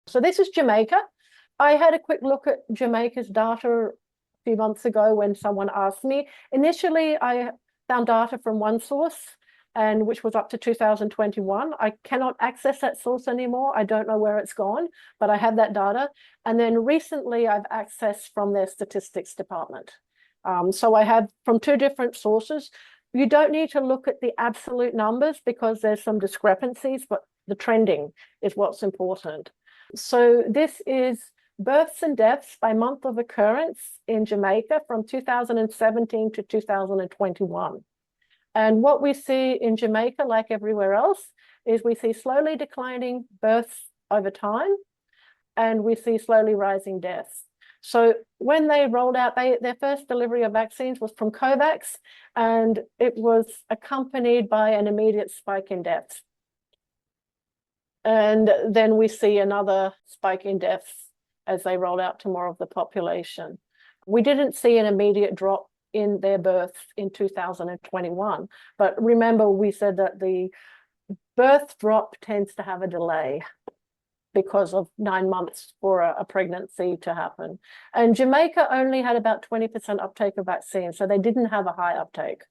So this is Jamaica. I had a quick look at Jamaica's data a few months ago when someone asked me. Initially, I found data from one source, and which was up to 2021. I cannot access that source anymore. I don't know where it's gone, but I have that data. And then recently, I've accessed from their statistics department. So I have from two different sources. You don't need to look at the absolute numbers because there's some discrepancies, but the trending is what's important. So this is births and deaths by month of occurrence in Jamaica from 2017 to 2021. And what we see in Jamaica, like everywhere else, is we see slowly declining births over time, and we see slowly rising deaths. So when they rolled out, their first delivery of vaccines was from COVAX, and it was accompanied by an immediate spike in deaths. And then we see another spike in deaths as they roll out to more of the population. We didn't see an immediate drop in their births in 2021. But remember, we said that the birth drop tends to have a delay because of 9 months for a pregnancy to happen. And Jamaica only had about 20% uptake of vaccines, so they didn't have a high uptake.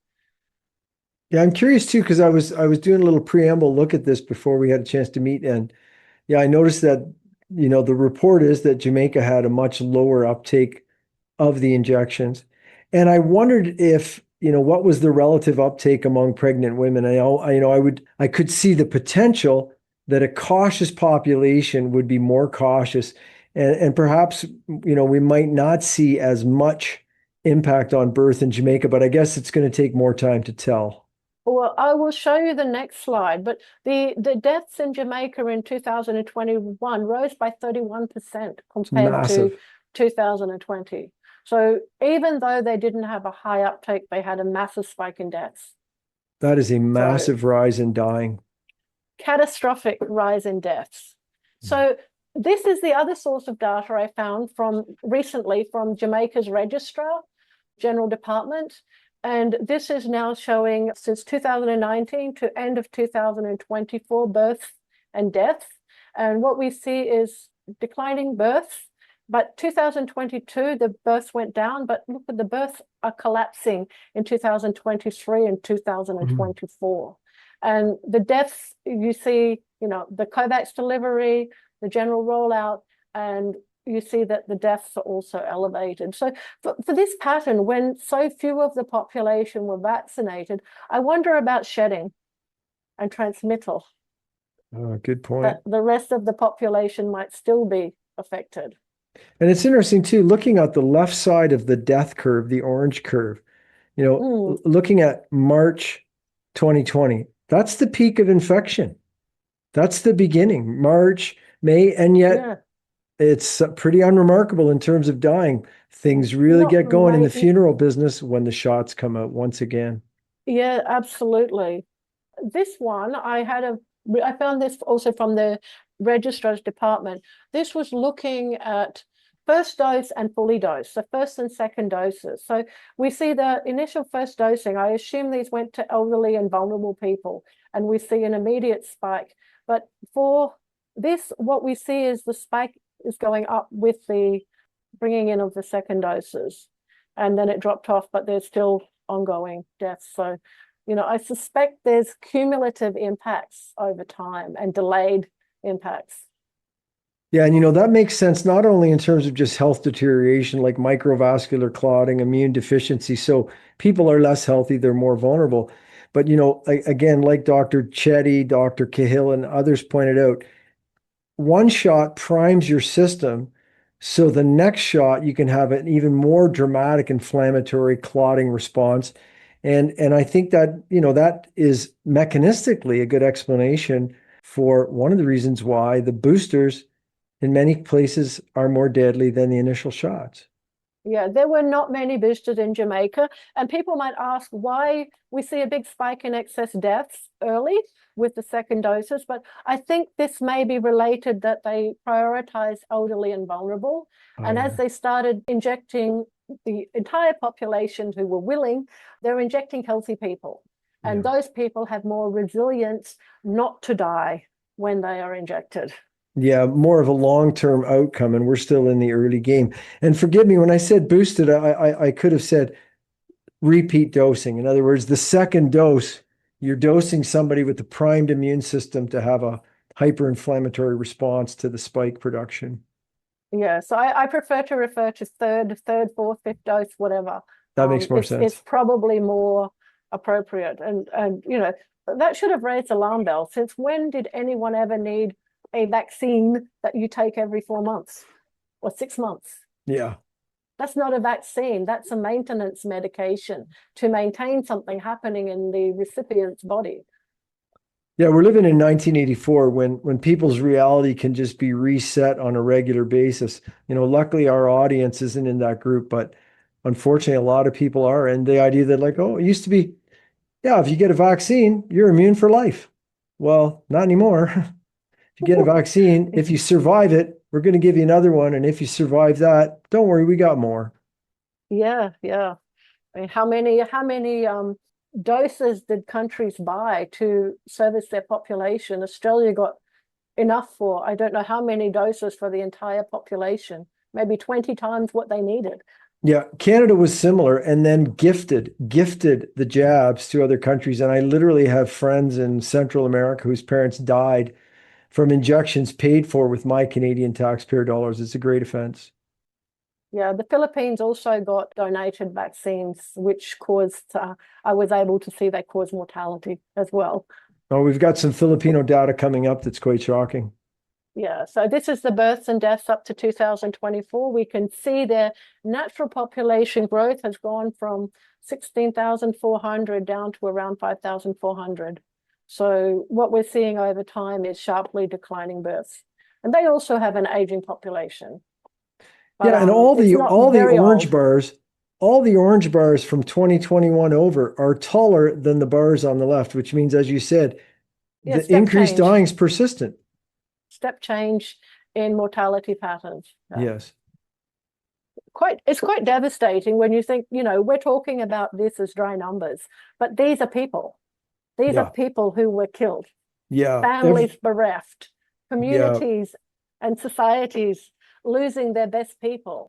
Yeah, I'm curious too, because I was doing a little preamble look at this before we had a chance to meet. And yeah, I noticed that, the report is that Jamaica had a much lower uptake of the injections. And I wondered if, what was the relative uptake among pregnant women? I could see the potential that a cautious population would be more cautious. And perhaps, we might not see as much impact on birth in Jamaica, but I guess it's going to take more time to tell. Well, I will show you the next slide, but the deaths in Jamaica in 2021 rose by 31% compared to Massive. 2020. So even though they didn't have a high uptake, they had a massive spike in deaths. That is a So massive rise in dying. catastrophic rise in deaths. So this is the other source of data I found recently from Jamaica's Registrar General Department. And this is now showing since 2019 to end of 2024 births and deaths. And what we see is declining births. But 2022, the births went down, but look at the births are collapsing in 2023 and 2024. And the deaths, you see, the COVAX delivery, the general rollout, and you see that the deaths are also elevated. So for this pattern, when so few of the population were vaccinated, I wonder about shedding and transmittal. Good point. That the rest of the population might still be affected. And it's interesting too, looking at the left side of the death curve, the orange curve, looking at March 2020, that's the peak of infection. That's the beginning, March, May, and yet it's pretty unremarkable in terms of dying. Things really get going in the funeral business when the shots come out once again. Yeah, absolutely. This one, I found this also from the registrar's department. This was looking at first dose and fully dosed, so first and second doses. So we see the initial first dosing. I assume these went to elderly and vulnerable people, and we see an immediate spike. But for this, what we see is the spike is going up with the bringing in of the second doses, and then it dropped off, but there's still ongoing deaths. So, I suspect there's cumulative impacts over time and delayed impacts. Yeah, and that makes sense not only in terms of just health deterioration like microvascular clotting, immune deficiency. So people are less healthy, they're more vulnerable. But again, like Dr. Chetty, Dr. Cahill, and others pointed out, one shot primes your system, so the next shot you can have an even more dramatic inflammatory clotting response. And I think that, that is mechanistically a good explanation for one of the reasons why the boosters in many places are more deadly than the initial shots. Yeah, there were not many boosters in Jamaica, and people might ask why we see a big spike in excess deaths early with the second doses, but I think this may be related that they prioritize elderly and vulnerable. And as they started injecting the entire population who were willing, they're injecting healthy people. And those people have more resilience not to die when they are injected. Yeah, more of a long-term outcome, and we're still in the early game. And forgive me, when I said boosted, I could have said repeat dosing. In other words, the second dose, you're dosing somebody with the primed immune system to have a hyperinflammatory response to the spike production. Yeah, so I prefer to refer to third, fourth, fifth dose, whatever. That makes more It's sense. probably more appropriate, and that should have raised alarm bells. Since when did anyone ever need a vaccine that you take every 4 months or 6 months? Yeah. That's not a vaccine. That's a maintenance medication to maintain something happening in the recipient's body. Yeah, we're living in 1984 when people's reality can just be reset on a regular basis. Luckily our audience isn't in that group, but unfortunately a lot of people are. And the idea that like, oh, it used to be, yeah, if you get a vaccine, you're immune for life. Well, not anymore. If you get a vaccine, if you survive it, we're going to give you another one. And if you survive that, don't worry, we got more. Yeah, yeah. I mean, how many doses did countries buy to service their population? Australia got enough for, I don't know how many doses for the entire population, maybe 20 times what they needed. Yeah, Canada was similar and then gifted the jabs to other countries. And I literally have friends in Central America whose parents died from injections paid for with my Canadian taxpayer dollars. It's a great offense. Yeah, the Philippines also got donated vaccines, which caused, I was able to see they cause mortality as well. Oh, we've got some Filipino data coming up that's quite shocking. Yeah, so this is the births and deaths up to 2024. We can see their natural population growth has gone from 16,400 down to around 5,400. So what we're seeing over time is sharply declining births. And they also have an aging population, but Yeah, and it's not very old. all the orange bars from 2021 over are taller than the bars on the left, which means, as you said, Yeah, the increased dying is persistent. step change in mortality patterns. Yes. It's quite devastating when you think, we're talking about this as dry numbers, but these are people. These are Yeah. people who were killed, Yeah. families bereft, Yeah. communities and societies losing their best people.